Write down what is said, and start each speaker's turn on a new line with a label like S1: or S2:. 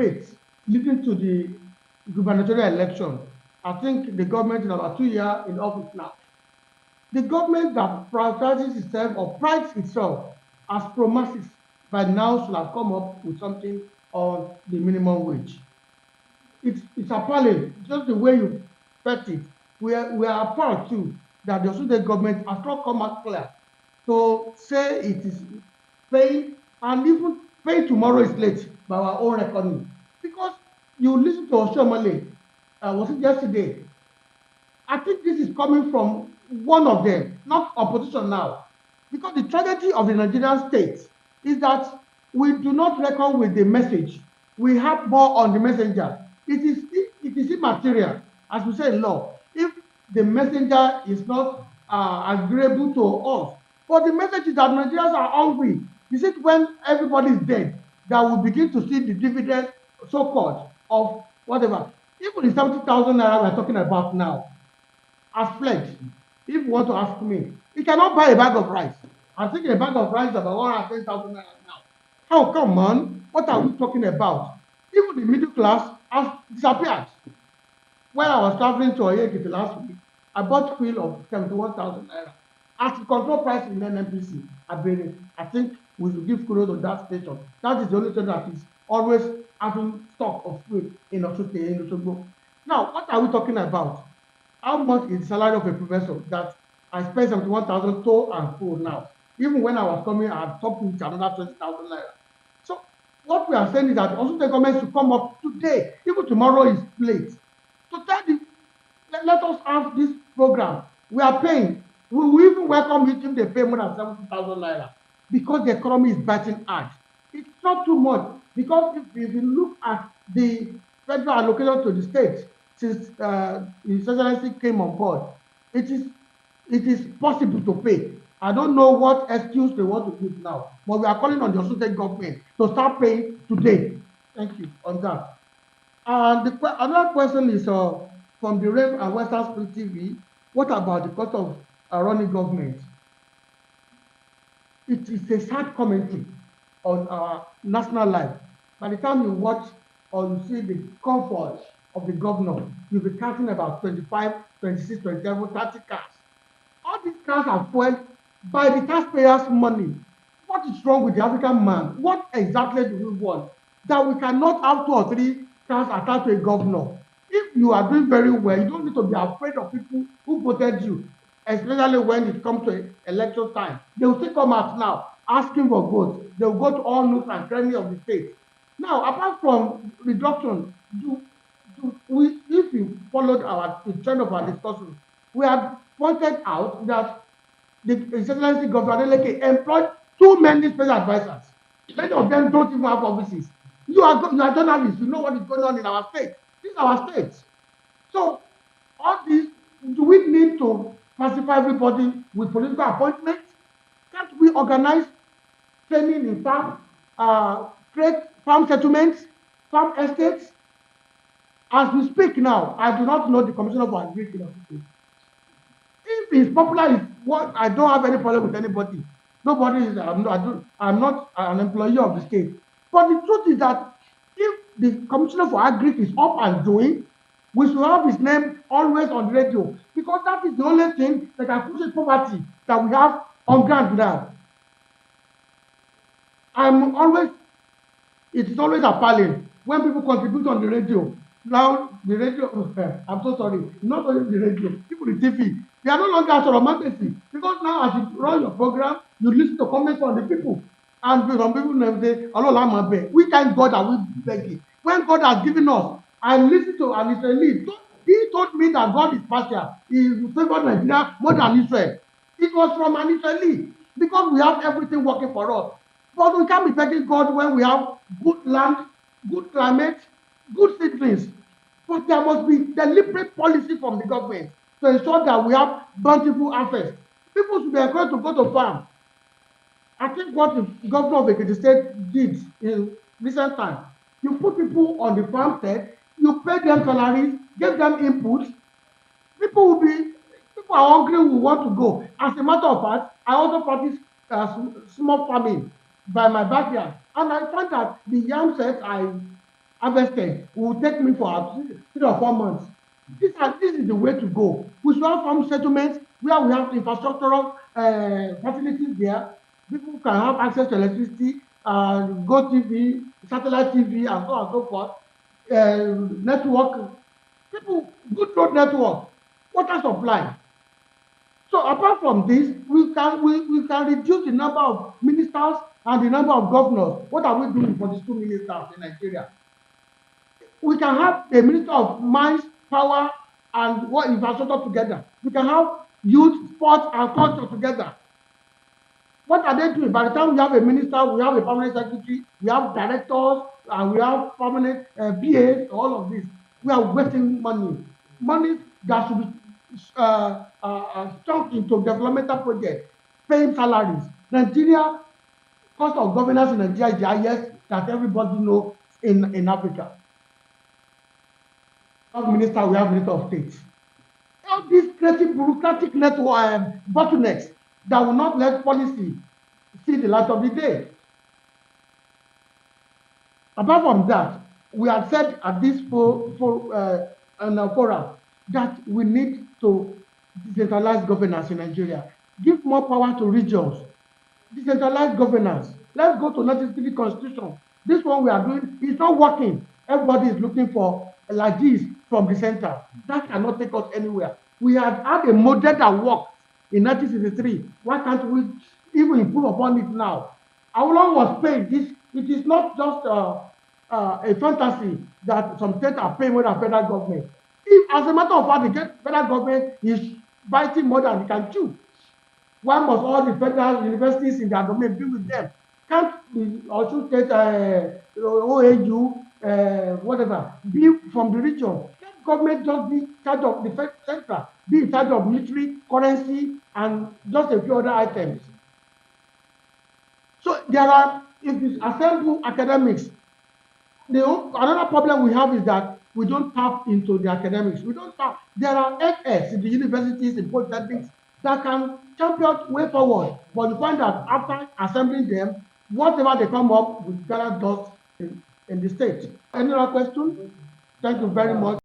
S1: debate leading to the gubernatorial election. I think the government is about 2 years in office now. The government that prioritizes itself or prides itself as pro-masses by now should have come up with something on the minimum wage. It's appalling, just the way you put it. We are proud too that the Osun State government has not come out clear to say it is paying, and even paying tomorrow is late by our own reckoning. Because you listen to Oshomole, was it yesterday? I think this is coming from one of them, not opposition now. Because the tragedy of the Nigerian state is that we do not reckon with the message. We have more on the messenger. It is immaterial, as we say in law, if the messenger is not agreeable to us. But the message is that Nigerians are hungry. Is it when everybody is dead that we begin to see the dividends, so-called, of whatever? Even the 70,000 naira we're talking about now has fled. If you want to ask me, you cannot buy a bag of rice. I'm thinking a bag of rice is about 110,000 naira now. How come, man? What are we talking about? Even the middle class has disappeared. When I was traveling to Adeleke last week, I bought fuel of 71,000 naira. As the control price in NNPC, I think we should give kudos to that station. That is the only station that is always having stock of fuel in Osogbo. Now, what are we talking about? How much is the salary of a professor that I spent 71,000 to and fro now? Even when I was coming, I had topped with another 20,000 naira. So, what we are saying is that also the government should come up today, even tomorrow is late, to tell the, let us have this program. We are paying. We will even welcome it if they pay more than 70,000 naira, because the economy is biting hard. It's not too much, because if you look at the federal allocation to the states since His Excellency came on board, it is possible to pay. I don't know what excuse they want to give now, but we are calling on the Osun State government to start paying today. Thank you on that. And another question is from the Rave and Western Spirit TV. What about the cost of running government? It is a sad commentary on our national life. By the time you watch or you see the comfort of the governor, you'll be counting about 25, 26, 27, 30 cars. All these cars are fueled by the taxpayers' money. What is wrong with the African man? What exactly do we want? That we cannot have 2 or 3 cars attached to a governor. If you are doing very well, you don't need to be afraid of people who voted you, especially when it comes to election time. They will still come out now asking for votes. They will go to all nooks and crannies of the state. Now, apart from reduction, if you followed the trend of our discussion, we have pointed out that the Excellency Governor Adeleke employed too many special advisors. Many of them don't even have offices. You are journalists, you know what is going on in our state. This is our state. So, all this, do we need to pacify everybody with political appointments? Can't we organize training in farm, create farm settlements, farm estates? As we speak now, I do not know the Commissioner for Agric Commissioner. If it's popular, is what I don't have any problem with anybody. Nobody is. I'm not an employee of the state. But the truth is that if the Commissioner for Agric is up and doing, we should have his name always on the radio, because that is the only thing that can push poverty that we have on ground now. It is always appalling when people contribute on the radio. Now, the radio, I'm so sorry, not only the radio, people the TV, they are no longer at romanticism, because now as you run your program, you listen to comments from the people. And some people say, Allah, we thank God that we beg it. When God has given us, I listen to an Israeli. He told me that God is partial. He favored Nigeria more than Israel. It was from an Israeli, because we have everything working for us. But we can't be begging God when we have good land, good climate, good seedlings. But there must be deliberate policy from the government to ensure that we have bountiful harvest. People should be encouraged to go to farm. I think what the governor of Berates State did in recent times, you put people on the farm set, you pay them salaries, give them input. People are hungry, will want to go. As a matter of fact, I also practice small farming by my backyard, and I find that the yam sets I harvested will take me for 3 or 4 months. This is the way to go. We should have farm settlements where we have infrastructural facilities there. People can have access to electricity, Go TV, satellite TV, and so on and so forth. Network, people, good road network, water supply. So apart from this, we can reduce the number of ministers and the number of governors. What are we doing for these 2 ministers in Nigeria? We can have a minister of mines, power, and what infrastructure together. We can have youth, sports, and culture together. What are they doing? By the time we have a minister, we have a permanent secretary, we have directors, and we have permanent BAs, all of this. We are wasting money. Money that should be stuck into developmental projects, paying salaries. Nigeria, cost of governance in Nigeria is the highest that everybody knows in Africa. We have minister, we have minister of state. All these creative bureaucratic network bottlenecks that will not let policy see the light of the day. Apart from that, we have said at this forum that we need to decentralize governance in Nigeria. Give more power to regions. Decentralize governance. Let's go to 1963 Constitution. This one we are doing is not working. Everybody is looking for like this from the center. That cannot take us anywhere. We had a model that worked in 1963. Why can't we even improve upon it now? How long was paid? It is not just a fantasy that some states are paying more than federal government. If, as a matter of fact, the federal government is biting more than it can chew. Why must all the federal universities in their domain be with them? Can't the Osun State, OAU, whatever, be from the region? Can't government just be in charge of the center, be in charge of military, currency, and just a few other items? So there are, if you assemble academics, another problem we have is that we don't tap into the academics. We don't tap. There are FS in the universities, in polytechnics, that can champion way forward. But you find that after assembling them, whatever they come up with gather dust in the state. Any other question? Thank you very much.